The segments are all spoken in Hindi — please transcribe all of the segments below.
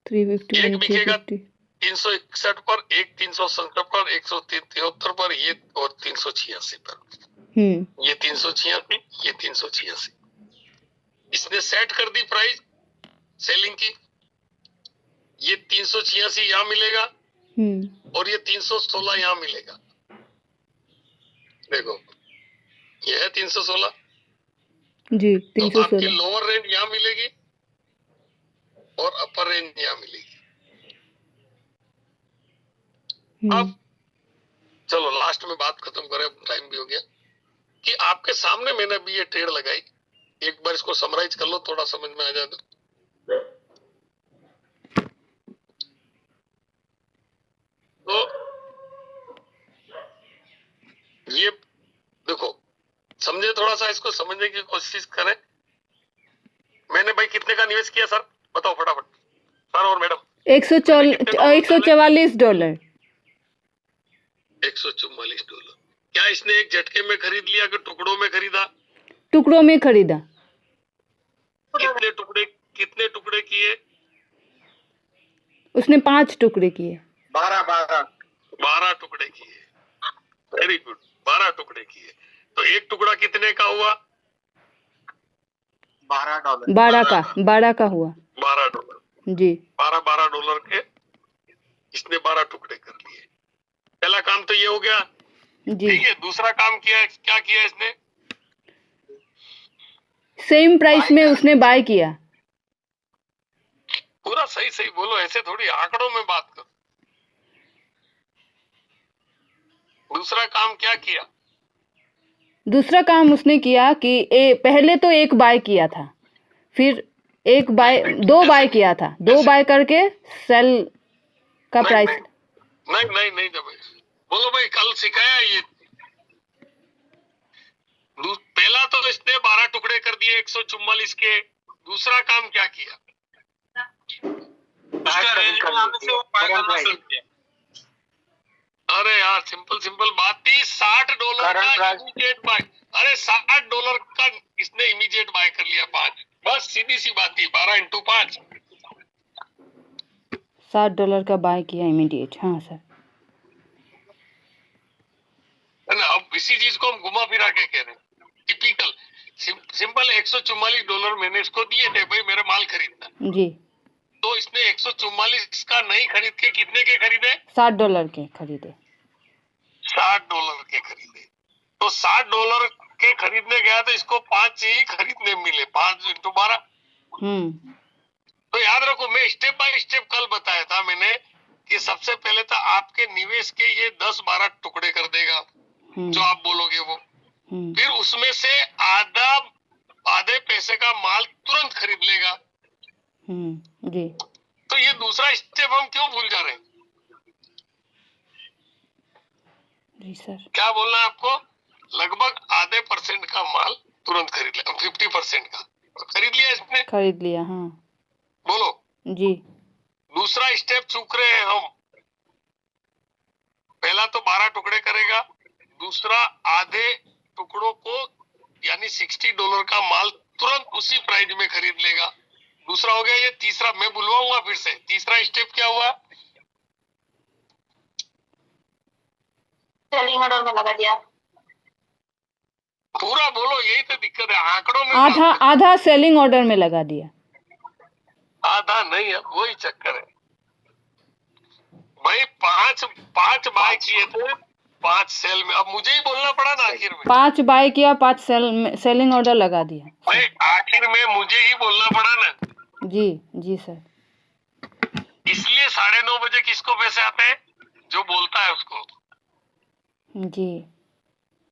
350 एक बिकेगा 350 361 पर, एक 367 पर, 173 पर, ये और 386 पर। ये 386, ये 386। इसने सेट कर दी प्राइस सेलिंग की। ये 386 यहाँ मिलेगा और ये 316 यहाँ मिलेगा। देखो ये है 316 जी, तो आपकी 316 लोअर रेंज यहाँ मिलेगी और अपर रेंज यहाँ मिलेगी। अब चलो लास्ट में बात खत्म करें, टाइम भी हो गया, कि आपके सामने मैंने अभी ये ट्रेड लगाई। एक बार इसको समराइज कर लो, थोड़ा समझ में आ जाए तो ये देखो, समझे, थोड़ा सा इसको समझने की कोशिश करें। मैंने भाई कितने का निवेश किया सर, बताओ फटाफट सर और मैडम। $144 $144। क्या इसने एक झटके में खरीद लिया कि टुकड़ों में खरीदा? टुकड़ों में खरीदा। कितने टुकड़े किए? उसने 5 टुकड़े किए। 12 टुकड़े किए। वेरी गुड, 12 टुकड़े किए। तो एक टुकड़ा कितने का हुआ? $12। 12 का हुआ। $12 जी। $12 के इसने 12 टुकड़े कर लिए। पहला काम तो ये हो गया जी। ठीक है। दूसरा काम क्या किया इसने? सेम प्राइस में उसने बाय किया। पूरा सही बोलो, ऐसे थोड़ी आंकड़ों में बात करो। दूसरा काम क्या किया? दूसरा काम उसने किया कि पहले तो एक बाय किया था, फिर एक बाय, 2 बाय किया था, 2 बाय करके सेल का प्राइस। नहीं बोलो भाई, कल सिखाया ये। पहला तो इसने 12 टुकड़े कर दिए 144 के। दूसरा काम क्या किया? उसका रेंज बनाने से वो बाय करना शुरू किया। अरे यार सिंपल बात थी, $60 का इमीडिएट बाय। अरे $60 का इसने इमीडिएट बाय कर लिया 5। बस सीधी सी बात थी, 12 × 5 $60 का बाय किया इमीडिएट। हाँ सर। है ना। अब इसी चीज को हम घुमा फिरा के कह रहे हैं, टिपिकल सिंपल। $144 मैंने इसको दिए थे, भाई मेरा माल खरीदना जी। तो इसने 144 का नहीं खरीद के कितने के खरीदे? $60 के खरीदे। $60 के खरीदे। तो $60 के खरीदने गया तो इसको 5 ही खरीदने मिले, 5 × 12। तो याद रखो, मैं स्टेप बाय स्टेप कल बताया था मैंने कि सबसे पहले तो आपके निवेश के ये 10-12 टुकड़े कर देगा जो आप बोलोगे वो। फिर उसमें से आधे पैसे का माल तुरंत खरीद लेगा। जी। तो ये दूसरा स्टेप हम क्यों भूल जा रहे हैं? जी सर। क्या बोलना है आपको? लगभग आधे % का माल तुरंत खरीद लिया, 50% का खरीद लिया इसने। खरीद लिया। हाँ बोलो जी। दूसरा स्टेप चूक रहे हैं हम। पहला तो 12 टुकड़े करेगा, दूसरा आधे टुकड़ों को यानी $60 का माल तुरंत उसी प्राइस में खरीद लेगा। दूसरा हो गया ये। तीसरा मैं बुलवाऊंगा फिर से, तीसरा स्टेप क्या हुआ? सेलिंग ऑर्डर में लगा दिया। पूरा बोलो, यही तो दिक्कत है आंकड़ों में। आधा सेलिंग ऑर्डर में लगा दिया। आधा नहीं है, वही चक्कर है भाई। 5 बाय किए थे, 5 सेल में। अब मुझे ही बोलना पड़ा ना आखिर में। 5 बाय किया, 5 सेलिंग ऑर्डर लगा दिया भाई। आखिर में मुझे ही बोलना पड़ा ना। जी सर। इसलिए 9:30 बजे किसको पैसे आते हैं? जो बोलता है उसको। जी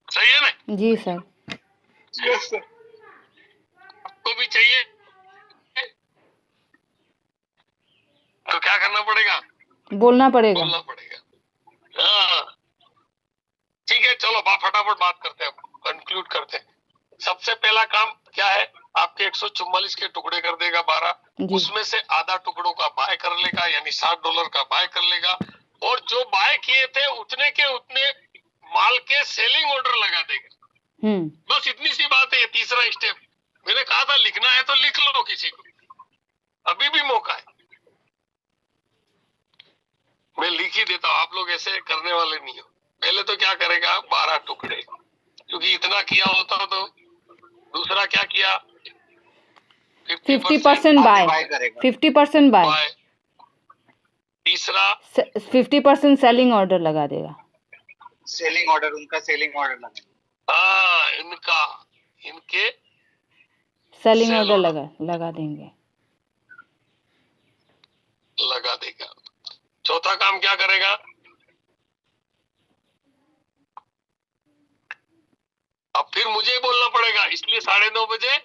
सही है ना? जी सर। Yes sir. आपको भी चाहिए तो क्या करना पड़ेगा? बोलना पड़ेगा। हाँ ठीक है, चलो फटाफट बात करते हैं, कंक्लूड करते हैं। सबसे पहला काम क्या है? आपके 144 के टुकड़े कर देगा 12। उसमें से आधा टुकड़ों का बाय कर लेगा, यानी $60 का बाय कर लेगा। और जो बाय किए थे उतने के उतने माल के सेलिंग ऑर्डर लगा देगा। बस इतनी सी बात है। तीसरा स्टेप मैंने कहा था लिखना है तो लिख लो, किसी को अभी भी मौका है। मैं लिख ही देता हूँ, आप लोग ऐसे करने वाले नहीं हो। पहले तो क्या करेगा, 12 टुकड़े, क्योंकि इतना किया होता तो दूसरा क्या किया, 50% बाय, 50% बाय, बाय। तीसरा 50% सेलिंग ऑर्डर लगा देगा, सेलिंग ऑर्डर, उनका सेलिंग ऑर्डर लगा। हाँ, इनके सेलिंग Sell ऑर्डर order। लगा देंगे। लगा देगा। चौथा काम क्या करेगा, अब फिर मुझे ही बोलना पड़ेगा, इसलिए 9:30 बजे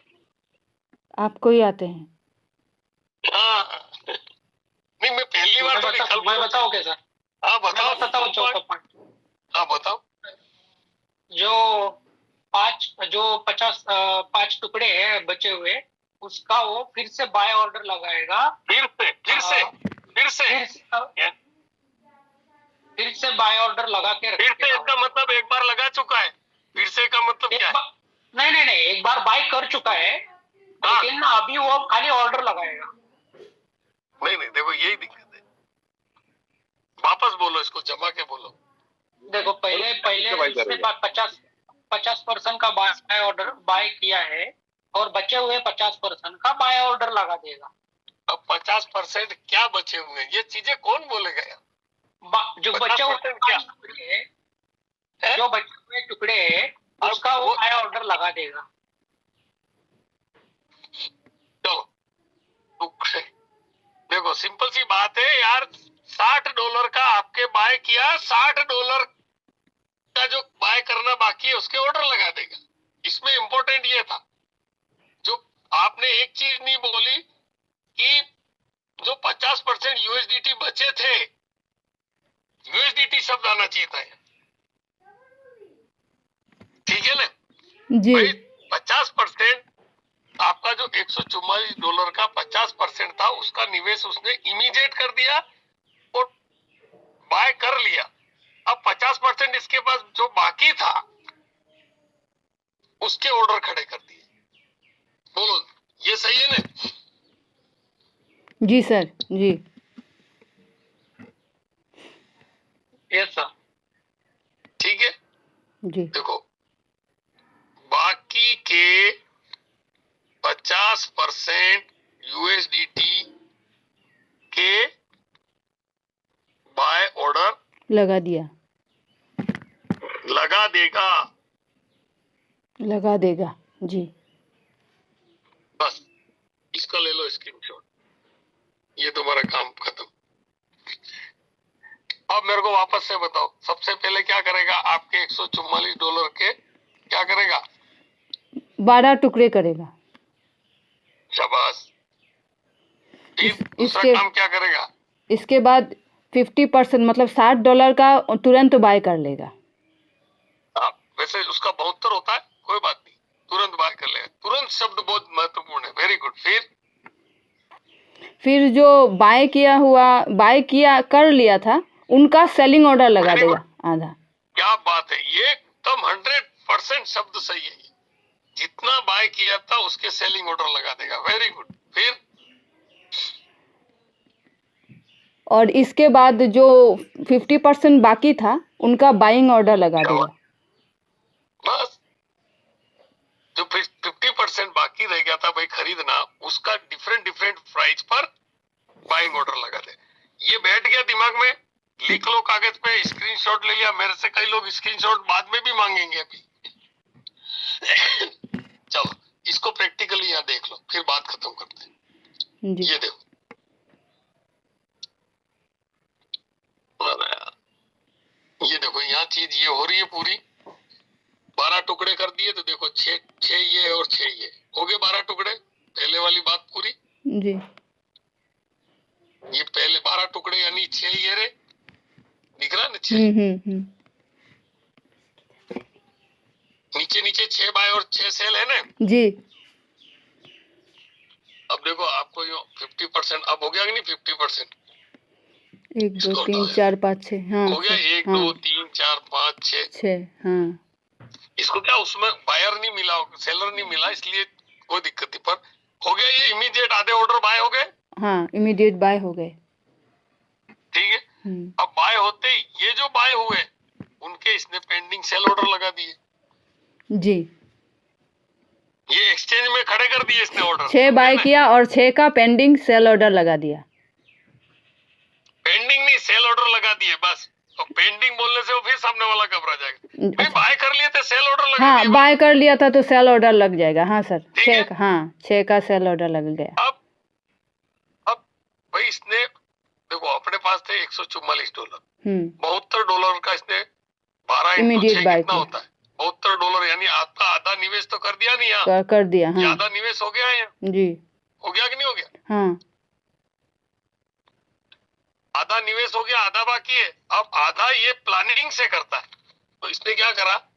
आपको ही आते हैं। हाँ नहीं, मैं पहली बार तो मैं बताऊं क्या सर? हाँ बताओ, मैं बताता हूँ चौथा पॉइंट। हाँ बताओ। जो 5 टुकड़े हैं बचे हुए, उसका वो फिर से बाय ऑर्डर लगाएगा। फिर से बाय ऑर्डर लगा के फिर से इसका मतलब एक बार लगा चुका है, फिर से का मतलब क्या है? नहीं, एक बार बाय कर चुका है, लेकिन अभी वो खाली ऑर्डर लगाएगा। नहीं, देखो यही दिक्कत है, वापस बोलो इसको, जमा के बोलो। देखो पहले इसने 50% का बाय किया है, और बचे हुए 50% का बाय ऑर्डर लगा देगा। अब 50% क्या बचे हुए, ये चीजें कौन बोलेगा यार? जो बचे हुए टुकड़े हैं, उसका वो बाय ऑर्डर लगा देगा। चलो देखो, सिंपल सी बात है यार, $60 का आपके बाय किया, $60 का जो बाय करना बाकी है उसके ऑर्डर लगा देगा। इसमें इंपॉर्टेंट ये था, जो आपने एक चीज नहीं बोली कि जो 50% यूएसडीटी बचे थे, यूएसडीटी शब्द आना चाहिए था, ठीक है ना जी। भाई? 50% आपका जो $144 का 50% था, उसका निवेश उसने इमीडिएट कर दिया और बाय कर लिया। अब 50% इसके पास जो बाकी था उसके ऑर्डर खड़े कर दिए। बोलो ये सही है ना? जी सर, जी। यस सर, ठीक है। जी। देखो, बाकी के 50% यूएसडीटी के बाय ऑर्डर लगा दिया, लगा देगा। जी। बस इसका ले लो स्क्रीनशॉट, ये तुम्हारा काम खत्म। अब मेरे को वापस से बताओ, सबसे पहले क्या करेगा, आपके $144 के क्या करेगा? 12 टुकड़े करेगा। शाबाश। फिर दूसरा काम क्या करेगा? इसके बाद 50% मतलब $60 का तुरंत बाय कर लेगा। वैसे उसका 72 होता है, कोई बात नहीं, तुरंत बाय कर लेगा। तुरंत शब्द बहुत महत्वपूर्ण है, वेरी गुड। फिर जो बाय कर लिया था, उनका सेलिंग ऑर्डर लगा देगा आधा। क्या बात है, ये एकदम 100% शब्द सही है। जितना बाय किया था उसके सेलिंग ऑर्डर लगा देगा, वेरी गुड। फिर और इसके बाद जो 50% बाकी था, उनका बाइंग ऑर्डर लगा देगा। बस जो 50% बाकी रह गया था भाई खरीदना, उसका डिफरेंट प्राइस पर बाइंग ऑर्डर लगा दे। ये बैठ गया दिमाग में, लिख लो कागज पे, स्क्रीनशॉट ले लिया। मेरे से कई लोग स्क्रीनशॉट बाद में भी मांगेंगे अभी। चलो इसको प्रैक्टिकली यहाँ देख लो, फिर बात खत्म करते हैं। ये देखो, ये देखो, यहाँ चीज ये हो रही है पूरी। 12 टुकड़े कर दिए तो देखो 6 ये और 6 ये हो गए 12 टुकड़े। पहले वाली बात पूरी जी। ये पहले 12 टुकड़े यानी 6 ये रे, दिख रहा है ना 6। नीचे 6 बाय और 6 सेल है ना जी। अब देखो आपको यो 50% अब हो गया कि नहीं? 50% 1 2 3 4 5 6 हाँ हो गया। 1 2 3 4 5 6 हाँ। इसको क्या उसमें बायर नहीं मिला, सेलर नहीं मिला, इसलिए कोई दिक्कत नहीं। पर हो गया ये इमीडिएट, आधे ऑर्डर बाय हो गए। हाँ, इमीडिएट बाय हो गए। ठीक है। अब बाय होते ही ये जो बाय हुए उनके इसने पेंडिंग सेल ऑर्डर लगा दिए, जी। ये एक्सचेंज में खड़े कर दिए इसने ऑर्डर। 6 बाय किया और 6 का पेंडिंग सेल ऑर्डर लगा दिया। पेंडिंग नहीं, सेल ऑर्डर लगा दिए बस। तो पेंडिंग बोलने से वो फिर सामने वाला घबरा जाएगा, भाई बाय कर लिए थे सेल ऑर्डर लगा हाँ, दिए। बाय कर लिया था तो सेल ऑर्डर लग जाएगा। हाँ सर, ठीक है? 6 हाँ 6 का सेल ऑर्डर लग गया। अब भाई इसने देखो अपने पास थे $144, हम्म, $72 का इसने 12 into Immediate 6 buy कितना किया। होता है? $72 यानी आपका आधा निवेश तो कर दिया नहीं यहाँ, कर दिया। ये हाँ आधा निवेश हो गया है यहाँ। जी। हो गया कि नहीं हो गया? हाँ आधा निवेश हो गया, आधा बाकी है। अब आधा ये प्लानिंग से करता है, तो इसने क्या करा,